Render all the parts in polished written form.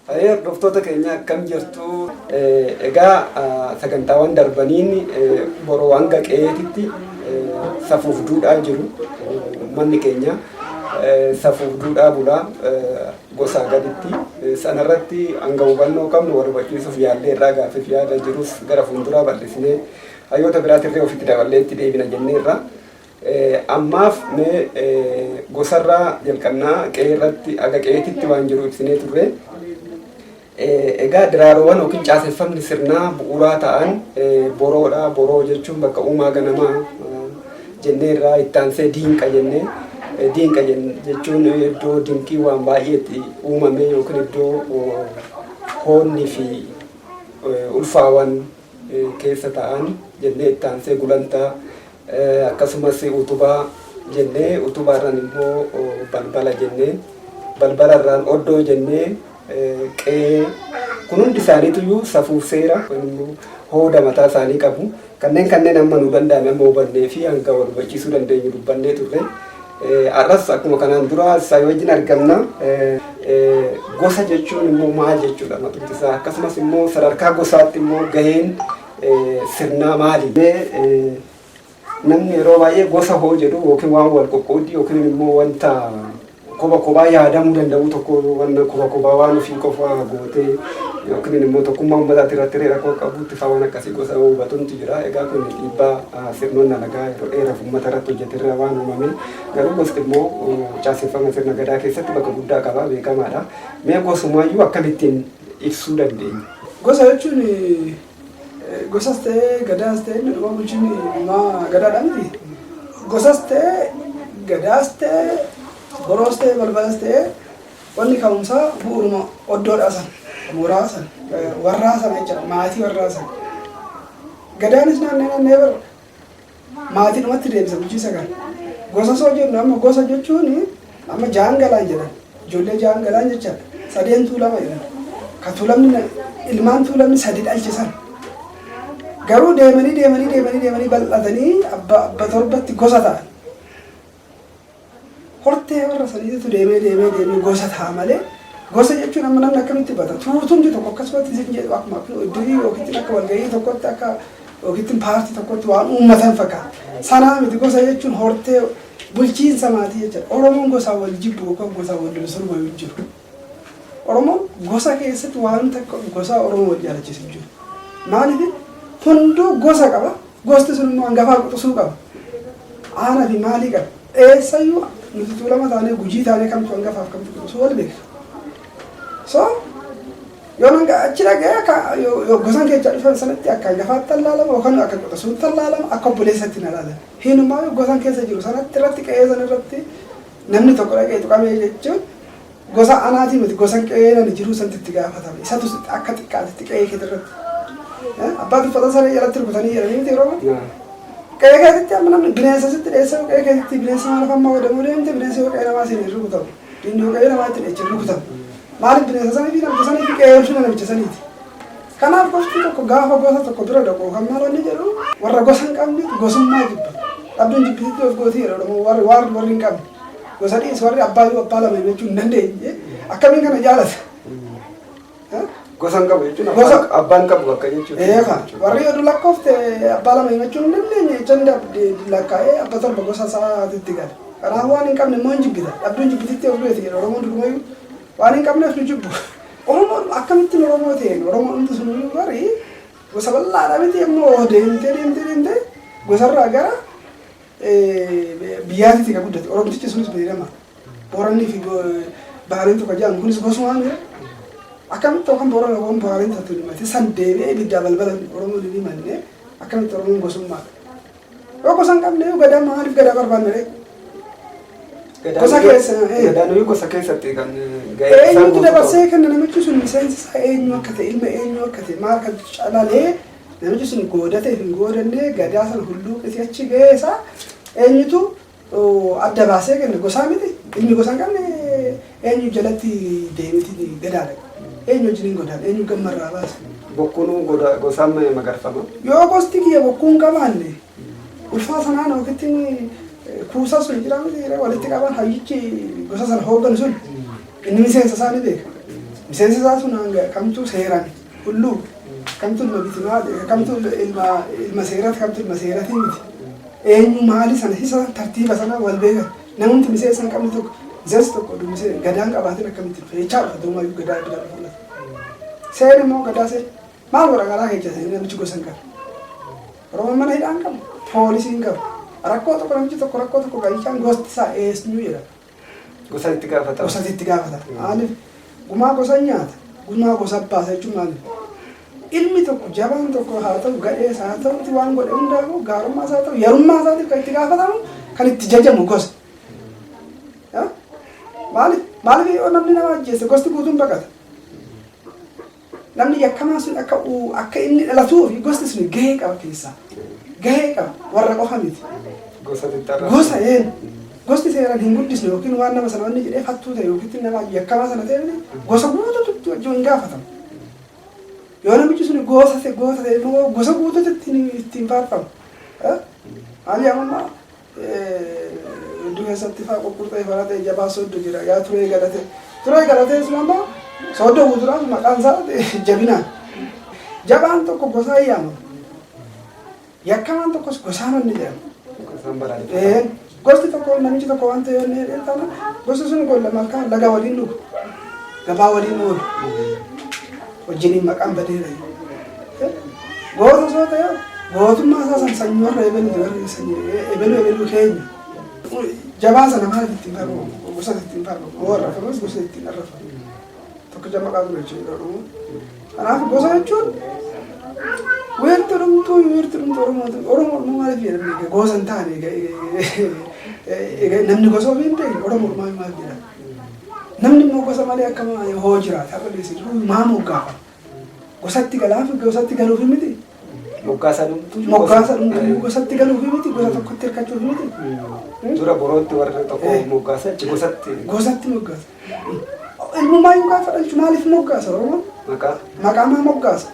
Dhuftoota keenya akkam jirtu egaa sagantaawwan darbaniin boroo hanga qe'eetitti safuuf duudhaa jiru manni keenya safuuf duudhaa bulaa gosaa gaditti sanarratti hanga hubannoo qabnu wal hubachiisuuf yaallee irraa gaaffiif yaada jirus gara fuulduraa bal'isnee hayyoota biraatirree ofitti daballee itti deebina jenneerra. Ammaaf mee gosarraa jalqabnaa qe'eerratti aga qe'eetitti waan jiru ibsinee turre. Egaa diraaroowwan yookiin caaseffamni sirnaa bu'uuraa ta'an boroodha. Boroo jechuun bakka uumaa ganamaa jenneerraa itti aansee diinqa jennee. Diinqa jechuun iddoo dinqii waan baay'eetti uumame yookiin iddoo hoonni fi ulfaawwan keessa ta'an jennee itti aansee gulantaa akkasumas utubaa jennee utubaarraan immoo balbala jennee balbalarraan oddoo jennee qe'ee kun hundi isaaniitu safuuf seera hooda mataa isaanii qabu. Kanneen amma nu danda'ame amma hubannee fi hanga wal hubachiisuu dandeenyu dubbannee turre. Arras akkuma kanaan dura isaa wajjin argamna. Gosa jechuun immoo maal jechuudha matuutti isaa akkasumas immoo sadarkaa gosaatti immoo gaheen sirnaa maali? Namni yeroo baay'ee gosa hoo jedhu yookiin waan wal qoqqooddi yookiin immoo wanta kophaa yaadamuu danda'u tokko wanta kophaa waan ofii qofa gootee yookiin immoo tokkummaa uummataatti irratti rakkoo qabuutti waan akkasii gosa hubatuutu jira. Egaa kun dhiibbaa sirnoonni alagaa yeroo dheeraaf uummata irratti hojjeterra waan uumame garuu gosti immoo caaseffama sirna gadaa keessatti bakka guddaa qaba beekamaadha. Mee gosumaayyuu akkamittiin ibsuu dandeenya? Gosa jechuun gosas ta'ee gadaas ta'ee midhuma bulchiin uumaa gadaadhaa miti. Gosas ta'ee gadaas ta'ee boroos ta'ee balbalas ta'ee wanni ka'umsaa bu'uuruma oddoodhaa sana mooraa sana warraa sana jechuudha maatii warraa sana. Gadaanis naannee bara maatiidhumatti deebisa bulchiisa kana. Gosa soo jennu amma gosa jechuun amma jaangalaan jedhan ijoollee jaangalaan jechaadha. Sadeen tuulama jedhan ka tuulamni ilmaan tuulamni sadi dhalchisan. Garuu deemanii bal'atanii abba torbatti gosa ta'an. Hortee warra sadiitu deemee gosa ta'a malee gosa jechuun amma namni akkamitti bata tuutumti tokko akkasumatti isin jedhu akkuma iddoo yookiin akka walgahii tokkotti akka yookiin paartii tokkotti waan uummatan fakkaata. Sanaa miti gosa jechuun hortee bulchiinsa maatii jechuudha. Oromoon gosaa wal jibbu yookaan gosaa wal lolsuu wayii jiru. Oromoon gosa keessatti waan takka gosaa Oromoo wal jaalachiisu jiru. Maaliif hunduu gosa qaba. Gosti sun immoo hangafaa quxisuu qaba. Aanaa fi maalii qaba. Eessayyuu nuti tuulama taanee gujii taanee kamtu hangafaaf kamtu quxisuu wal beeku. So yoo nanga achi dhagee gosan keessa dhufan sanatti akka hangafaatti tallaalama yookaan akka quxisuutti tallaalama akka obboleessatti tallaalama. Hinumaa gosan keessa jiru sanatti irratti qe'ee san irratti namni tokko dhaqee tuqamee jechuun gosa anaatii miti gosan qe'ee nani jiru sanatti gaafatame. Isatu akka xiqqaatti qe'ee keessa irratti. Abbaa uffata saree jalatti rukutanii jedhanii miti yeroo qe'ee keessatti amma namni bineensa sitti dheessa qe'ee keessatti bineensa maal afaan fayyadamuu deemte bineensa yoo qe'ee namaa siin rukutamu. Inni yoo qe'ee namaa itti dheechi rukutamu. Maaliif bineensa sanii fi namicha sanii fi qe'ee ulfina namicha saniiti. Kanaaf gosti tokko gaafa gosa tokko bira dhaqu kan maal wanni jedhu warra gosa hin qabne gosummaa jibba. Dhabduun jibbisitti of gootii jedhu warri hin qabne. Gosa dhiis warri abbaa yoo abbaa lama jechuu hin dandeenye akkamiin kana jaalata. Gosa qabu jechuun abbaan qabu akka jechuudha. Warri yoo lakkoofte abbaa lama himachuu hin dandeenye janda lakkaa'ee abba torba gosa isaatitti gala. Kanaaf waan hin qabne immoo hin jibbita. Dhabduun jibbititti of gootii jedhu Oromoon durumayyuu waan hin qabneef nu jibbu. Oromoon akkamittiin Oromoo ta'een Oromoon hundi sun barii gosa bal'aadha miti immoo deemtee gosarraa gara biyyaatitti kan guddate. Oromtichi sunis beekama. Booranii fi Bahareen tokko jedhamu kunis gosumaan jira. Akkamitti yookaan Boorana yookaan Bahareen taatu himate san deebi'ee ibiddaa balbala Oromoo ni himannee akkamitti Oromoon gosummaa. Yoo gosa hin qabne gadaa maaliif gadaa barbaanne gosa keessa gadaan gosa keessatti kan ga'ee eenyutu dabarsee kan namichi sun miseensi isaa eenyu akka ta'e ilma eenyu akka ta'e maal kan calalee namichi sun goodate hin goodannee gadaa sana hulluu qisi achi ga'ee isaa eenyutu adda baasee kenna gosaa miti ilmi gosa hin qabne eenyu jalatti deemiti gadaadha eenyu wajjin godaan eenyu gammarraa baase. Bokkuun gosaan magarfama. Yoo gosti kiyya bokkuu hin qabaanne ulfaa sanaan yookiin kuusaa sun jira walitti qaban hayyichi gosa sana hoogganu sun inni miseensa isaanii beeka. miseensi isaa sun hanga kamtu seeraan hulluu kamtu ilma bitimaa kamtu ilma seerati kamtu ilma seerati miti eenyu maali sana isa tartiiba sana wal beekan namni miseensa hin qabne tokko miseensi tokko miseensi gadaan qabaatin akkamitti feechaa dhufa duumayyuu gadaa bidaa dhufuudha. Seerri immoo gadaa seera maal waraqaa keessa namichi gosa hin qabu. Oromoon mana hidhaan qabu poolisii hin qabu. Rakkoo tokko namichi tokko rakkoo tokko gaichaan gosti isaa eenyu jedhama. Gosa itti gaafata. Gosa itti gaafata. Maaliif gumaa gosa nyaata gumaa gosa baasa jechuun maaliif? Ilmi tokko jabaan tokko haa ta'u gadhees haa ta'utti waan godhe hundaa'u gaarummaas haa ta'u yarummaa isaatiif kan itti gaafatamu kan itti jajamu gosa. Maaliif yoo namni nama ajjeese gosti guutuun baqata. Namni yakkamaa sun akka inni dhalatuuf gosti sun gahee qaba keessaa. Gahee qaba warra qofa miti. Gosa gosti seeraan hin guddisne yookiin waan nama sana wanni jedhee fattuu ta'e yookiin nama yakkamaa sana ta'e gosa guutuutu wajjin hin gaafatamu. Yoo namichi sun gosa ta'e immoo gosa guutuutu ittiin faarfamu. Maali ammaa iddoo keessatti fa'aa qulqulluu fa'aa ta'e jabaa sooddo jira yaa turee galatee sun ammoo sooddo guutuudhaaf maqaan isaa jabinaan. Jabaan tokko gosaa yaamama. Yakkamaan tokkos gosaan inni jedhama. Gosti tokko namichi tokko waan ta'e yoo inni taana gosti sun golla malkaan laga waliin dhugu gabaa waliin oolu wajjiniin maqaan badeera. Goota soo ta'e gootummaa isaa sanyii warra eebeluu keenya. Jabaa sana maal ittiin farbamu gosa ittiin farbamu warra famas gosa ittiin arrafamu tokkicha maqaa ture jechuudha. Kanaaf gosa jechuun weertu dhumtuu Oromoo maaliif jedhamne gosa hin taane namni gosa ofii hin beekne Oromoo maaliif jedhama. Namni immoo gosa malee akkama hoo jiraata har'a deessisu maa moggaafa gosatti galuufi miti. Moggaasa dhumtuu gosatti galuufi miti gosa tokkotti hirkachuufi miti. Dura borootti warra tokko moggaasa gosatti moggaasa. Ilmummaa yoo gaafa dhalchu maaliif moggaasa Oromoon? Maqaa maa moggaasa?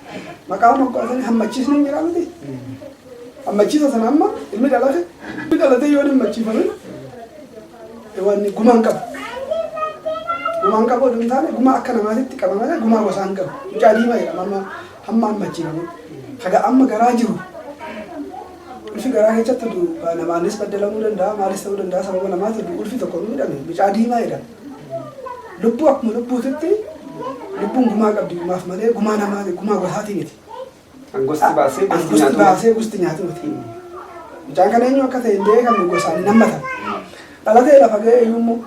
Maqaa moggaasanii hammachiisni hin jira miti. Hammachiisa sana amma ilmi dhalate yoo hammachiifame wanni gumaan qabu. Gumaan qabu oduu hin taane gumaa akka namaatitti qaba malee gumaa gosaan qabu. Mucaa diimaa jedhama hamma hammachiifame. Haga amma garaa jiru. Ulfi garaa keessatti namaanis baddalamuu danda'a maalis ta'uu danda'a sababa namaatiif ulfi tokko miidhame mucaa diimaa jedhama. Lubbuu akkuma lubbuutitti lubbuun gumaa qabdi gumaaf malee gumaa namaati gumaa gosaati miti. Gosti baasee gosti nyaatu miti. Mucaan kana eenyu akka ta'e hin beekamne gosaan hin hammatan. Dhalatee lafa ga'ee iyyuu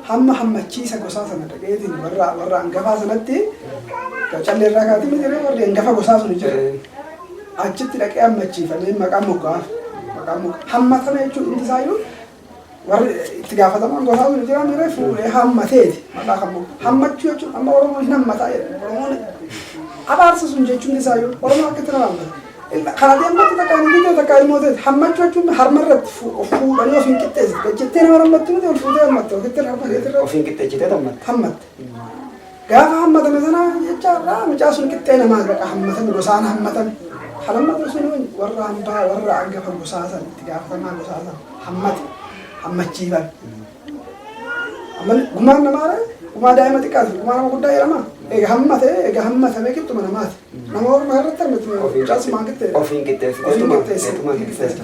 hamma hammachiisa gosaa sana dhaqeetiin warra hangafaa sanatti calleerraa kaatee miti warri hangafa gosaa sun jira. Achitti dhaqee hammachiifamee maqaan moggaaf. Hammatame jechuun hundi isaayyuu warri itti gaafataman gosaa sun jira miiree fuudhee hammateeti maqaa kan hammachuu jechuun amma Oromoon hin hammataa jedhama. Oromoon abaarsa sun jechuun isaayyuu Oromoo akkatti nama hammata. Kana deematti takkaan biyya takkaan immoo ta'e hammachuu jechuun harmarratti fuudhanii ofiin qixxeessite. Gajjettee nama hammattu miti ol fuutee hammatte ofitti ofiin qixxeessitee hammatte. Gaafa hammatame sana jechaarraa mucaa sun qixxee namaa baqa hammatame gosaan hammatame. Halamatu sun warra hambaa warra hangafa gosaa sana itti gaafatamaa gosaa sana hammate. Hammachiifan. Gumaan namaadha. Gumaa daa'ima xiqqaati. Gumaa nama guddaa jedhama. Egaa hammatame qixxuma namaati. Nama Oromoo irratti argatu caasumaan qixxee. Ofiin qixxeessite.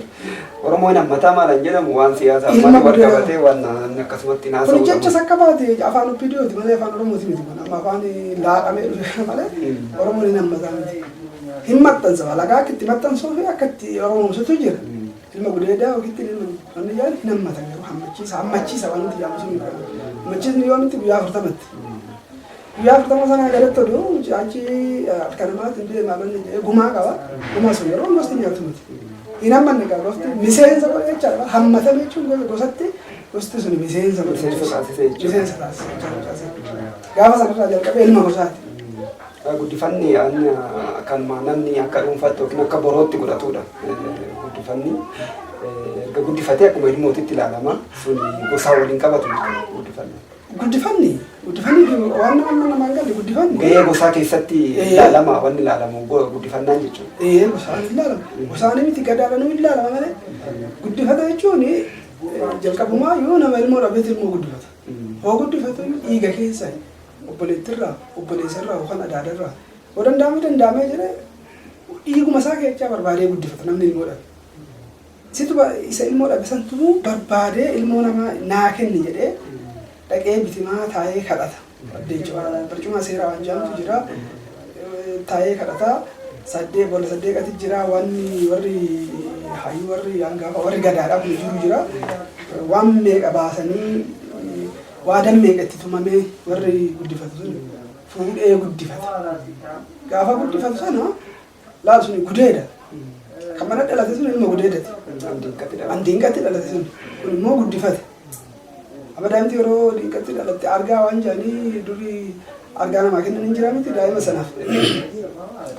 Oromoon hammataa maal jedhamu waan siyaasaa ammaa wal qabatee waan akkasumatti naasa'u. Kun jecha sakka baate afaan Opiidiyooti malee afaan Oromooti miti kun amma afaan laaqamee dhufe malee Oromoon hin hammataa miti. Hin maxxansa alagaa akka itti maxxansuu fi akka itti Oromoomsutu jira. Ilma gudeedaa ofitti wanni jaal hin hammatan garuu hammachiisa waan nuti jaamu sun hammachiisni yoo nuti guyyaa 40tti. Guyyaa 40 sana galatti oduu achi harka namaatti deemaa gumaa qaba. Gumaa sun yeroo gosti nyaatu miti. Hin hammanne qaba gosti miseensa godhe jechaadha. Hammatame jechuun gosatti gosti sun miseensa taasisa. Gaafa sanarraa jalqabee ilma gosaati. Guddifanni kan namni akka dhuunfaatti yookiin akka borootti godhatudha. Guddifanni erga guddifatee akkuma ilmootitti ilaalama sun gosaa waliin qabatu guddifanni. Guddifanni waan namaan galle guddifanni. Gahee gosaa keessatti ilaalama wanni ilaalamu guddifannaan jechuudha. Gosaan ilaalama. Gosaan miti gadaadhaan ilaalama malee guddifata jechuun jalqabumaa yoo nama ilmoo dhabeet ilmoo guddifata. Hoo guddifatu dhiiga keessa obboleettirraa, obboleessarraa yookaan adaadarraa. Yoo danda'amee jedhee dhiiguma isaa keessaa barbaadee guddifata namni ilmoodhaan. Situ isa ilmoodhaan santuu barbaadee ilmoo namaa naa kenni jedhee dhaqee bitimaa taa'ee kadhata. Barcuma seeraa waan jedhamtu jira. Taa'ee kadhata. Boolla saddeeqatti jira wanni warri hayyuu warri hangaafa warri gadaadhaa kun jiru jira. Waan meeqa baasanii waadan meeqa itti tumamee warri guddifatu sun fuudhee guddifata. Gaafa guddifatu sana laal suni gudeedha. Kan mana dhalate sun ilma gudeedati. Diinqatti dhalate sun kun immoo guddifate. Abadaamti yeroo diinqatti dhalatte argaa waan jedhanii durii argaa namaa kennan hin jiraa miti daa'ima sanaaf.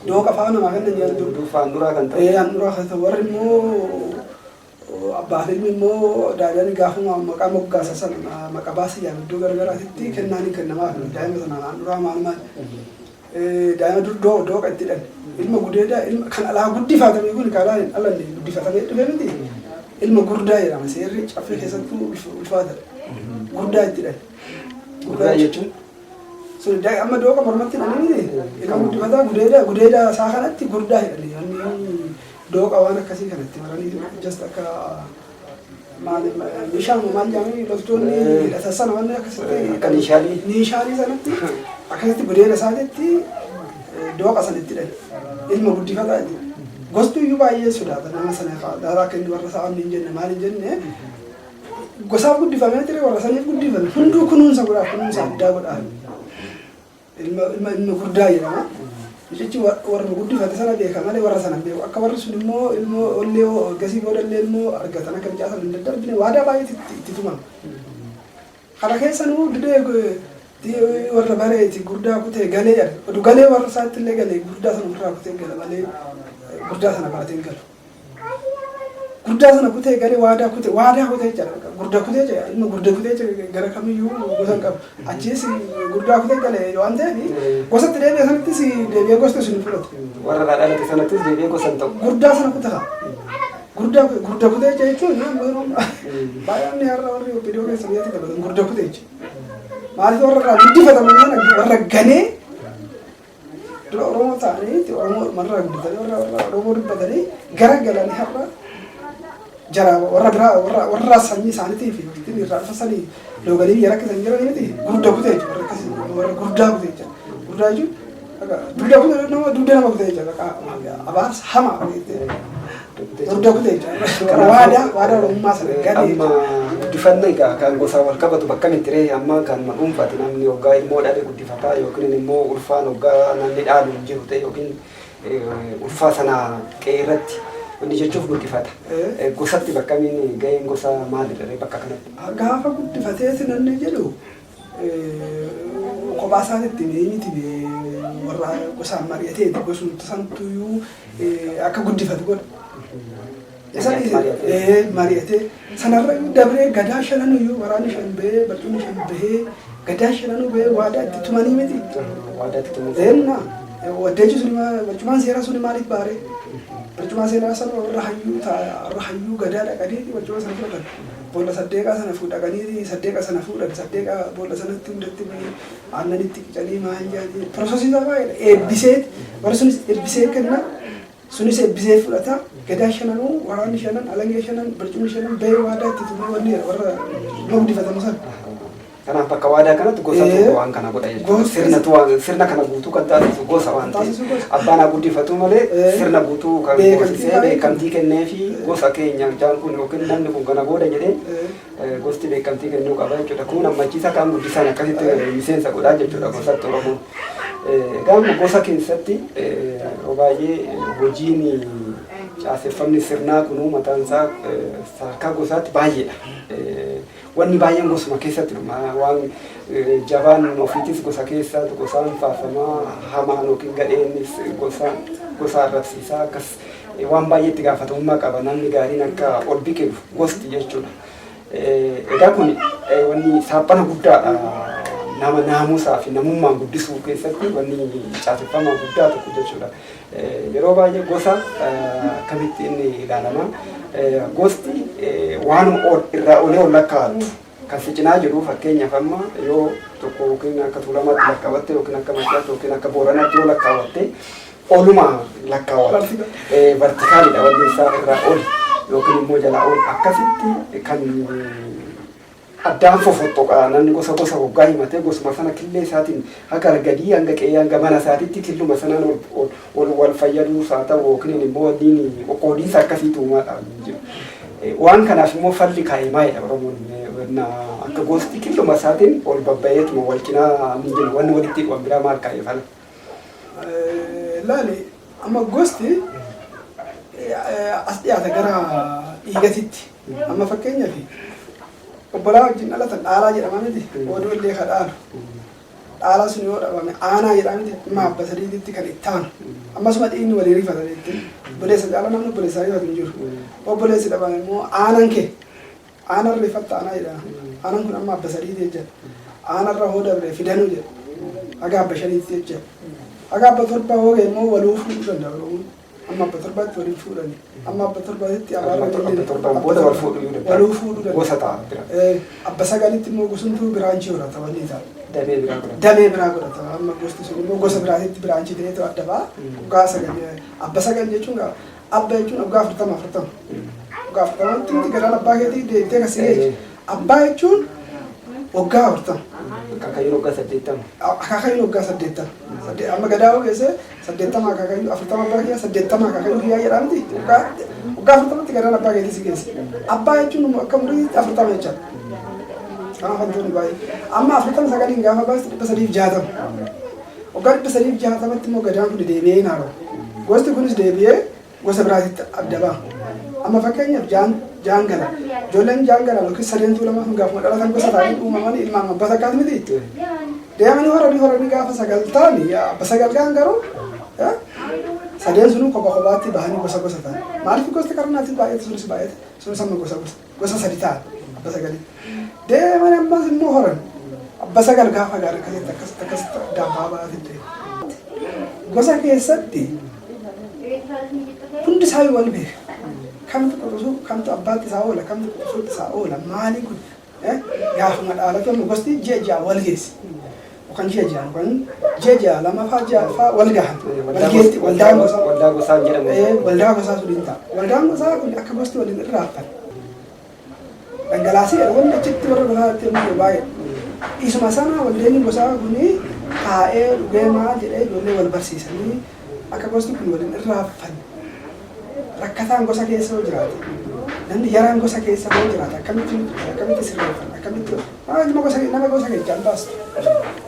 Dooqa fa'aa namaa kennan jedhan handhuraa kan ta'e. Handhuraa kan ta'e warri immoo abbaa fi ilmi immoo daa'imni gaafuma maqaa moggaasa sana maqaa baasii yaadu iddoo garagaraatti kennaan hin kennamaa daa'ima sana handhuraa maal daa'ima dooqa itti dhan ilma gudeedaa ilma kan alaa guddifatame kun kalaa hin dhalanne guddifatamee dhufe miti ilma gurdaa jedhama seerri caffee keessattuu ulfaata gurdaa itti dhan. Gurdaa jechuun sun amma dooqa mormatti dhananii ilma guddifataa gudeedaa isaa kanatti gurdaa jedhani dooqa waan akkasii kanatti maranii just akka meeshaan maal jedhanii loltoonni hidhatan waan akkasitti niishaalii sanatti akkasitti gudeeda isaatitti dooqa sanatti dhan ilma guddifataa gostu iyyuu baay'ee sodaata nama sana daaraa akka inni warra isaa hin jenne maal hin jenne gosaaf guddifamee ture warra saniif guddifame hunduu kunuunsa godhaaf kunuunsa addaa godhaaf ilma guddaa jedhama. Jechi warra guddifate sana beeka malee warra sana beeku akka warri sun immoo ilmoo ollee gasii boodallee immoo argatan akka bicaasan hin daddarbine waadaa baay'ee itti tuman. Kana keessa nuu didee warra bareeti guddaa kutee galee jedha galee warra isaatti illee galee guddaa sana ofirraa kutee gala malee guddaa sana baatee galu. Guddaa sana kutee galee waadaa kutee jedha guddaa kutee jedha ilma guddaa kutee gara kamiyyuu gosa qabu achis guddaa kutee galee waan ta'eef gosatti deebi'ee sanattis deebi'ee gosti sun fudhatu. warra dhalate sanattis deebi'ee gosan ta'u. Guddaa sana kutaa guddaa kutee jechuun baay'een har'a warri viidiyoo keessa biyyatti taphatan guddaa kutee jechuudha. Maaliif warra guddifataman sana warra ganee dura Oromoo ta'anii Oromoo marraa guddatanii warra Oromoo dubbatanii gara galanii har'a jara warra biraa warra sanyii isaaniitiif ittiin irraa dhufasanii loogalii biyya rakkisan jiran miti guddaa kutee jechuudha warra akkasii warra guddaa kutee jechuudha guddaa jechuun dugda kutee nama kutee jechuudha abaarsa hamaa guddaa kutee jechuudha waadaa Oromummaa sana gadee. Amma guddifannaa egaa kan gosaan wal qabatu bakka itti ree amma kan dhuunfaati namni hoggaa ilmoo dhalee guddifataa yookiin immoo ulfaan hoggaa namni dhaalu hin jiru ta'e yookiin ulfaa sana qe'eerratti wanni jechuuf guddifata. Gosatti bakka inni gaheen gosa maalidha bakka kanatti? Gaafa guddifateeti namni jedhu kophaa isaaniitti miti warra gosaan mari'ateeti gosumti santuyyuu akka guddifatu godha. Mari'atee sanarra dabree gadaa shananuyyuu waraanni shan bahee barcumni shan bahee gadaa shananuu bahee waadaa itti tumanii miti. Waadaa itti tumanii. Waddeechi suni barcumaan seeraa suni maaliif baaree? Barcuma seeraa sana warra hayyuu gadaa dhaqanii barcuma sana fudhatan. Boolla saddeeqaa sana fuudhanii saddeeqa sana fuudhan saddeeqa boolla sanatti hundatti aannanitti qicanii maal jedhanii piroosesii isaa baay'eedha. Eebbisee warri sunis eebbisee kenna sunis eebbisee fudhata gadaa shananuu waraanni shanan alangee shanan barcumni shanan bahee waadaa itti tumee wanni warra guddifatamu sana. Kanaaf bakka waadaa kanatti gosa tokko waan kana godha jechuudha. Sirna kana guutuu kan taasisu gosa waan ta'eef abbaan guddifatu malee sirna guutuu kan goosisee beekamtii kennee fi gosa keenya jaan kun yookiin namni kun kana booda jedhee gosti beekamtii kennuu qaba jechuudha. Kun ammachiisa kan guddisan akkasitti miseensa godhaa jechuudha gosatti Oromoon. Gaafa gosa keessatti baay'ee hojiin caaseffamni sirnaa kunuu mataan isaa sadarkaa gosaatti baay'eedha. Wanni baay'een gosuma keessatti waan jabaan ofiitis gosa keessaatu gosaan faafamaa hamaan yookiin gadheennis gosa arrabsiisaa akkas waan baay'eetti gaafatamummaa qaba namni gaariin akka ol biqilu gosti jechuudha. Egaa kun wanni saaphana guddaadha nama naamusaa fi namummaan guddisuu keessatti wanni caaseffamaa guddaa tokko jechuudha. Yeroo baay'ee gosa akkamitti inni ilaalama. Gosti waan irraa olee ol lakkaa'atu kan si cinaa jiru fakkeenyaaf amma yoo tokko yookiin akka Tuulamaatti lakkaawwatte yookiin akka Mashaatti yookiin akka Booranaatti yoo lakkaawwatte oluma lakkaawwatte vertikaalidha wanni isaa irraa ol yookiin immoo jalaa ol akkasitti kan addaan fofottoqa namni gosa gosa hoggaa himatee gosuma sana killee isaatiin hanga gadii hanga qe'ee hanga mana isaatiitti killuma sanaan ol wal fayyaduu isaa ta'u yookiin immoo waliin qoqqoodiinsa akkasiitu uumaadhaan jiru. Waan kanaaf immoo falli kaa'imaadha Oromoon akka gosti killuma isaatiin ol babba'eetuma wal cinaa ni jiru wanni walitti hidhuun biraa maal kaa'ee fala. Laali amma gosti as dhiyaata gara dhiigatitti amma fakkeenyaaf obbolaa wajjin dhalatan dhaalaa jedhama miti oduu illee ka dhaalu dhaalaa sun yoo dhabame aanaa jedhama miti dhimma abba sadiititti kan itti aanu ammasuma dhiinni walii rifatan jetti obboleessa caala namni obboleessaa rifatu hin jiru obboleessi dhabame immoo aanan kee aanan rifatta aanaa jedhama aanan kun amma abba sadiiti jecha aanarra hoo dabre fidanuu jedha haga abba shaniitti jecha haga abba torba hoogee immoo waluu fuudhuu danda'a Oromoon amma abba torbaatti waliin fuudhani amma abba torbaatti abaarra waluu fuudhuu gosa ta'a abba sagalitti immoo gosumtuu biraanchii horata wanni ta'a damee biraa godhata amma gosti sun immoo gosa biraatitti biraanchii ta'eetu adda ba'a dhugaa sagal abba sagal jechuun abba jechuun dhugaa 40 dhugaa 40tti garaan abbaa keetii deettee kasii abbaa jechuun waggaa 40 akaakayyuu waggaa 80 akaakayyuu waggaa 80 amma gadaa ogeesse 80 akaakayyuu 40 abbaa keessa 80 akaakayyuu kiyyaa jedhamti waggaa 40tti garaan abbaa keetii si geesse abbaa jechuun akka muriitti 40 jecha kana fantoonni baay'ee amma 49 gaafa baasti 360 waggaa 360tti immoo gadaan kun deebi'ee naaroo gosti kunis deebi'ee gosa biraatitti adda ba'a amma fakkeenyaaf jaangala ijoolleen jaangala yookiin sadeentuu lama kun gaafuma dhalatan gosa ta'anii uumaman ilmaan abbaa sakkaat miti deemanii horanii gaafa sagal ta'anii abba sagal ga'an garuu sadeen sunuu kophaatti bahanii gosa ta'an maaliif gosti karnaatiin baay'ate sunis baay'ate sunis amma gosa sadi ta'an abba sagalii deemanii ammas immoo horan abba sagal gaafa gaara akkasitti dabbaa baatee gosa keessatti hundi isaa wal beeka kamtu qotusu kamtu abbaatti isaa oola kamtu qotusuutti isaa oola maali kun gaafuma dhaalatu amma gosti ji'a wal geessi yookaan ji'a kun ji'a lama faa wal gahan walgeetti waldaan gosaa jedhamu waldaa gosaa sun hin ta'a waldaan gosaa kun akka gosti waliin irraa hafan dhangalaasii wanni achitti warra gosaatti immoo baay'ee isuma sana waldeenni gosaa kuni taa'ee dhugee maal jedhee ijoollee wal barsiisanii akka gosti kun waliin irraa hafan rakkataan gosa keessa yoo jiraate namni yaraan gosa keessa yoo jiraate akkamitti sirreeffan akkamitti nama gosa keechaan baastu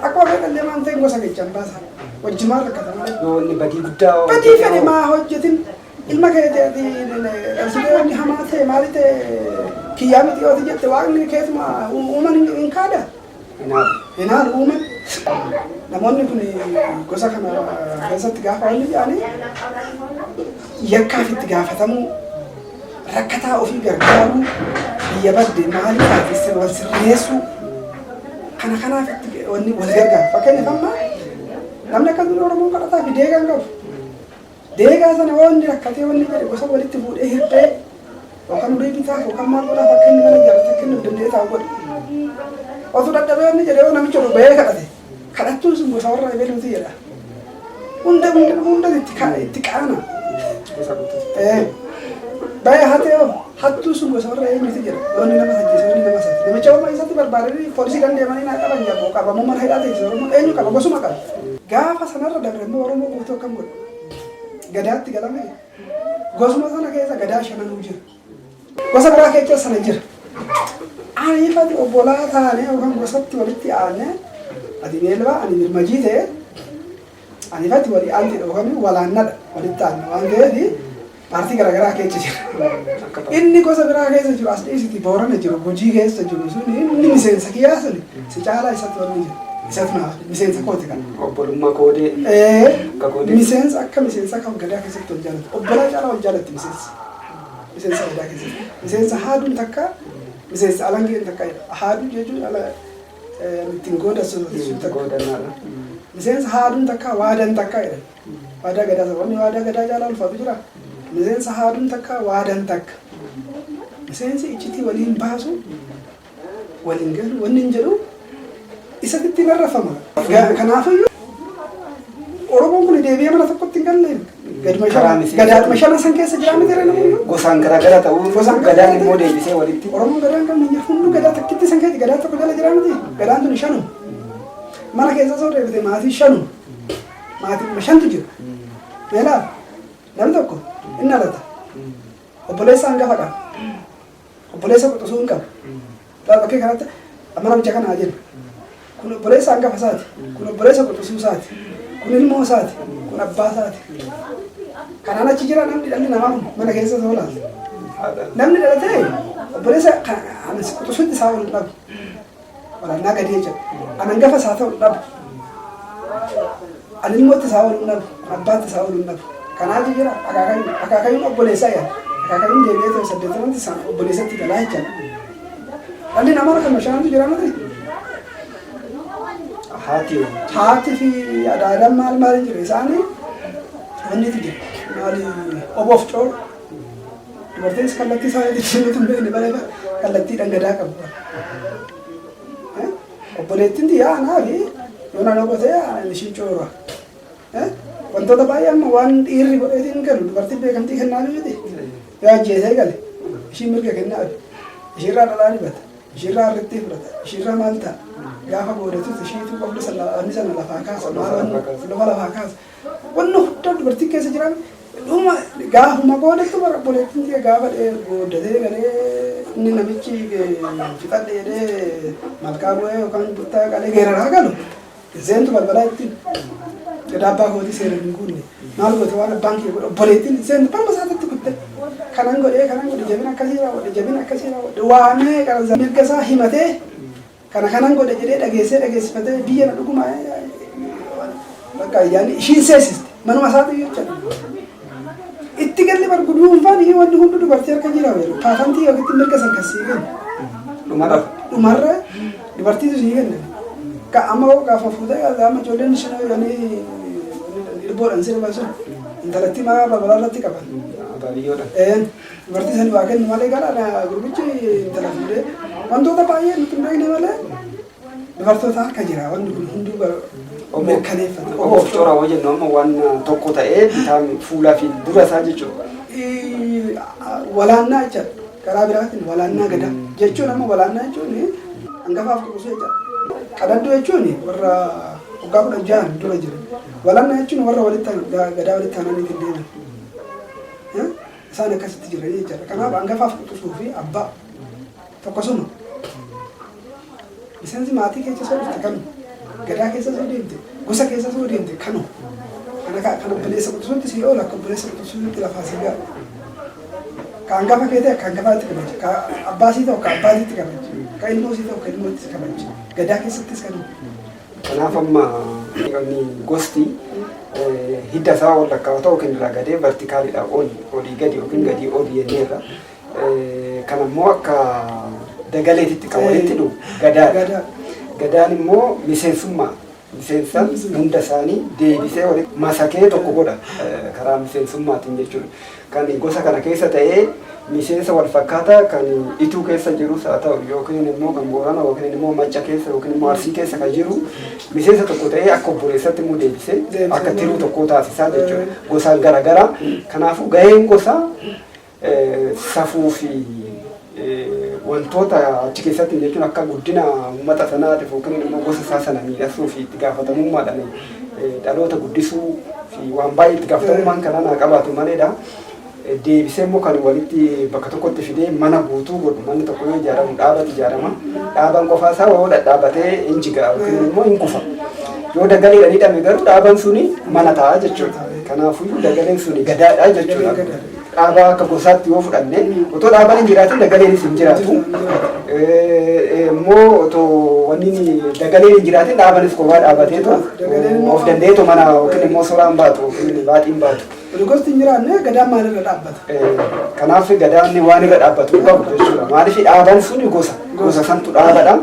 akkuma fedhallee maan ta'e gosa keechaan baasa wajjimaan rakkata malee yoo inni badii guddaa badii fedhe maa hojjetin ilma keetii dhalsilee wanni hamaa ta'e maali ta'e kiyyaa miti yoo jette waaqni keetuma uuman hin kaada hinaan uuman namoonni kun gosa kana keessatti gaafa wanni jedhanii yakkaaf itti gaafatamuu rakkataa ofii gargaaruu biyya badde maaliif taasise wal sirreessuu kanaaf itti wanni wal gargaaru fakkeenyaaf amma namni akka dura Oromoon kadhataa fi deegaan qabu deegaa sana wanni rakkatee wanni jedhe gosa walitti fuudhee hirdee yookaan ulee bitaa yookaan maal godhaa fakkeenyi mana jaalata kennuuf danda'ee taa'u godhe osoo dadhabee wanni jedhee namicha bahee kadhattuun sun gosa warra ebeluuti jedha hunda itti qaana baay'ee hatee hattuu sun gosa warra eenyuti jedha wanni nama sajjeese wanni nama satti namicha warra isatti barbaadanii poolisii dandeemanii naa qaban jaboo qabamuu mana hidhaa ta'e Oromoo eenyu qaba gosuma qaba gaafa sanarra dabree Oromoo guutuu akkam godhu gadaatti galame gosuma sana keessa gadaa shananuu jira gosa biraa keessa sana jira ani fati obbolaa taanee yookaan gosatti walitti aanee ati beelbaa ani birmajii ta'e ani fati walii aanti yookaan walaannadha walitti aanee waan ta'eef paartii garaagaraa keessa jira inni gosa biraa keessa jiru as dhiisiti Boorana jiru Gujii keessa jiru sun inni miseensa kiyyaa sun si caalaa isatti warri jira isatti naaf miseensa kooti kan obbolummaa koodee miseensa akka miseensa kan gadaa keessatti wal jaalatu obbolaa caalaa wal jaalatti miseensa gadaa keessatti miseensa haaduun takka miseensa alangeen takka haaduu jechuun ala ittiin goodassu miseensa haaduun takka waadan takka jedhan waadaa gadaa wanni waadaa gadaa caalaa ulfaatu jira miseensa haaduun takka waadan takka miseensi iccitii waliin baasu waliin galu wanni hin jedhu isatti ittiin arrafama. Kanaafiyyuu Oromoon kun deebi'ee mana tokkotti hin galle gadaadhuma shanan san keessa jira miti irra namoonni gosaan garaagara ta'uu gadaan immoo deebisee walitti. Oromoon gadaan kan hin hundu gadaa takkitti san keessa gadaa tokko jala jira miti gadaan tuni shanu mana keessa soo deebite maatii shanu maatii shantu jira. Meelaa namni tokko inni alata obboleessa hangafa qaba obboleessa quxisuu hin qabu bakkee kanatti amma namicha kanaa jennu kun obboleessa hangafa isaati kun obboleessa quxisuu isaati kun ilmoo isaati kun abbaa isaati kanaan achi jira namni dhalli namaa kun mana keessa soo laata namni dhalatee obboleessa quxisuutti isaa waliin dhabu walaannaa gadee jira an hangafa isaa ta'u dhabu an ilmootti isaa waliin dhabu abbaatti isaa waliin dhabu kanaaf jira akaakayyuun obboleessaa yaa akaakayyuun deebi'ee ta'e 8 isaan obboleessatti galaa jechuudha. Dhalli namaa kan mashaantu jira miti. Haati fi adaadaan maal jira isaanii wannitu jira maali oboof coolu dubarteenis kallattii isaaniitti nuti hin beekne bara kallattii dhangadaa qabu. Obboleettiin yaa naafi yoo naannoo qotee ishii coora. Wantoota baay'ee amma waan dhiirri godheetiin galu dubartiin beekamtii kennaa miti yoo ajjeesee gale ishii mirga kennaa ishiirraa dhalaa dibata ishiirraa harrittii fudhata ishiirraa maal ta'a gaafa goodatus ishiitu qabdu anni sana lafaa kaasa lafa lafaa kaasa wanni hunda dubartiin keessa jiran dhuma gaafuma goodattu bara obboleettiin gaafa goodatee galee inni namichi fixadhe jedhee malkaa bu'ee yookaan bittaa qalee geeraraa galu seentu balbalaa ittiin Gadaabaa kooti seera hin guunne maal goote waan abbaan kee godhe obboleettiin seentu balma isaatti kutte kanan godhe jabina akkasii raawwadhe waamee qarza mirga isaa himatee kanan godhe jedhee dhageessifatee biyya na dhuguma bakka yaani ishiin seesiste manuma isaatti jechuudha. Itti galli barguduunfaan wanni hundi dubartii harka jira weeru paatantii yookiin mirga san kasii kenna dhumarra dubartiitu sii kenna. Amma gaafa fuudhee amma ijoolleen ishee yani ilboodhaan sirba sun intalatti maa balbalaa irratti qaban. Dubartii sanii waa kennu malee gara gurbichi intala fuudhee wantoota baay'ee nuti hin beekne malee dubartoota harka jira wanni kun hunduu mirkaneeffate. Oboof coora hoo jennu amma waan tokko ta'ee bitaan fuulaa fi dura isaa jechuudha. Walaannaa jechuudha karaa biraatiin walaannaa gadaa jechuun amma walaannaa jechuun hangafaaf quxisuu jechuudha. Kadhadhu jechuun warra waggaa 16 dura jiran. Walaannaa jechuun warra gadaa walitti aananiitiin deeman. Isaan akkasitti jiran jechuudha. Kanaaf hangafaaf quxisuu fi abbaa tokkosuma. Miseensi maatii keessa soo dhufte kanu gadaa keessa soo deemte gosa keessa soo deemte kanu kan obboleessa quxisuutti si oola akka obboleessa quxisuutti lafaa si ga'a. Ka hangafa kee ta'e akka hangafaatti kabaja. Ka abbaa sii ta'u akka abbaatiitti kabaja. Ka ilmoo sii ta'u akka ilmootti kabaja. Gadaa keessattis kan kanaaf amma gosti hidda isaa ol lakkaa'u yookiin irraa gadee vertikaalidhaan olii gadi yookiin gadii olii jenneerra. Kan ammoo akka dagaleetitti kan walitti dhufu gadaadha. Gadaan immoo miseensa hunda isaanii deebisee walitti masakee tokko godha karaa miseensummaatiin jechuudha. Kan gosa kana keessa ta'ee miseensa wal fakkaataa kan ituu keessa jirus haa ta'u yookiin immoo kan Boorana yookiin immoo Macca keessa yookiin immoo Arsii keessa kan jiru miseensa tokko ta'ee akka obboleessatti immoo deebisee akka tiruu tokko taasisaa jechuudha. Gosaan garaagaraa kanaafuu gaheen gosaa safuu fi wantoota achi keessatti jechuun akka guddina uummata sanaatiif yookiin immoo gosa isaa sana miidhagsuu fi itti gaafatamummaadhaan dhaloota guddisuu fi waan baay'ee itti gaafatamummaan kanaan qabaatu maleedha. Deebisee immoo kan walitti bakka tokkotti fidee mana guutuu godhu manni tokko yoo ijaaramu dhaabatu ijaarama. Dhaabaan qofaa isaa yoo dhadhaabatee hin jigaa yookiin immoo hin kufa. Yoo dagaleedhaan hidhame garuu dhaabaan suni mana ta'a jechuudha. Kanaafuu dagaleen suni gadaadha jechuudha. Dhaabaa akka gosaatti yoo fudhanne otoo dhaabaan hin jiraatin dagaleenis hin jiraatu. Immoo otoo wanni dagaleen hin jiraatin dhaabanis kophaa dhaabateetu of dandeetu mana yookiin immoo soraan baatu yookiin baaxiin baatu. Gosti hin jiraanne gadaan maalirra dhaabbata? Kanaaf gadaan waan irra dhaabbatu qabu jechuudha. Maaliif dhaabaan suni gosa santu dhaabadha.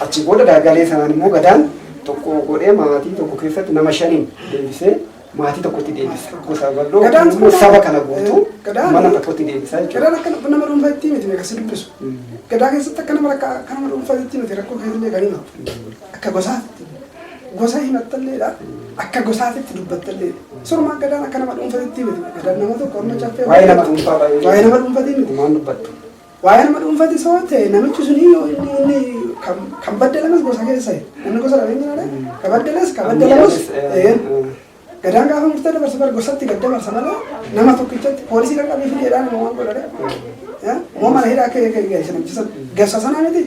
Achi booda dagalee sanaan immoo gadaan tokko godhee maatii tokko keessatti nama 5 deebisee maatii tokkotti deebisa. Gosa bal'oo saba kana guutuu mana tokkotti deebisa jechuudha. Gadaan akka nama dhuunfaa itti miti beekas dubbisu. Gadaa keessatti akka nama dhuunfaa itti miti rakkoo keessallee kan himatu. Akka gosaatti. Gosa himattalleedha. Akka gosaatitti dubbattallee. Surumaa gadaan akka nama dhuunfaa itti miti. Gadaan nama tokko amma caffee. Waa'ee nama dhuunfaa baay'ee. Waa'ee nama dhuunfaatii miti. Maan dubbattu. Waa'ee nama dhuunfaati soo ta'e namichi suni inni kan baddalamas gosa keessa namni gosa dhabee jira kan baddalamas gadaan gaafa murtee dabarsa bar gosatti gad dabarsa malee nama tokkichatti poolisii kan qabee fi jedhaan nama waan godhadhe moo mana hidhaa akka geessan geessa sanaa miti